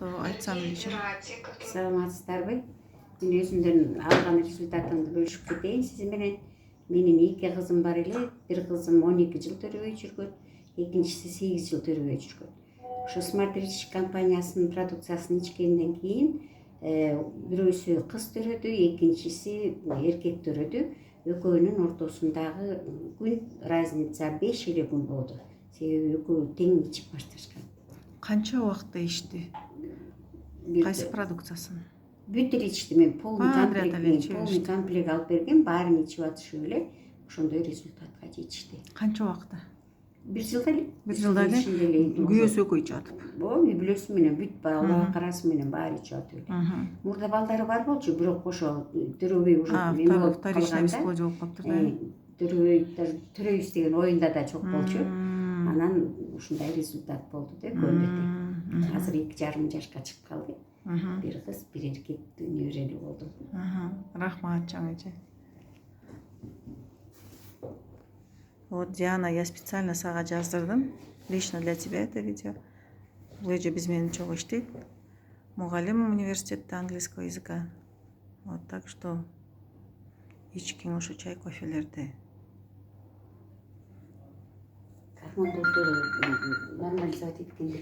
Айтсам дешим. Саламатсыздарбы? Мен өзүмдөн алган результатымды бөлүшүп кетейин сиз менен. Менин 2 кызым бар эле. Бир кызым 12 жыл төрөбөй жүргөн, экинчиси 8 жыл төрөбөй жүргөн. Ошо Smart Rich компаниясынын продукциясын ичкенден кийин бирөөсү кыз төрөдү, экинчиси эркек төрөдү. Экөөнүн ортосундагы күн разница 5 эле күн болду. Себеби экөө тең ичип башташкан. Канча убакытта ичти? Кайсы продукциясын? Бүт эле ичти, мен полный комплект алып берген, баарын ичип атышып эле ошондой результатка жетишти. Канча убакытта? 1 жылда эле. 1 жылда эле күйөөсү экөө ичип атып. Үй бүлөсү менен бүт балдар карасы менен баары ичип атып эле. Мурда балдары бар болчу, бирок ошо төрөбөй уже вторичный бесплодие болуп калыптыр да. Төрөйбүз деген оюнда да жок болчу. Анан ушундай результат болду деп көндүрдү. Азыр 2,5 жашка чыгып калды. Бир кыз, бир эркек неберелүү болду. Рахмат жаңы эже. Вот, Диана, я специально сага жаздырдым. Лично для тебя это видео. Бул эже биз менен чогуу иштейт. Мугалим университетте английского языка. Вот, так что ичкиң ошо чай, кофелерди. Нормализовать эткенде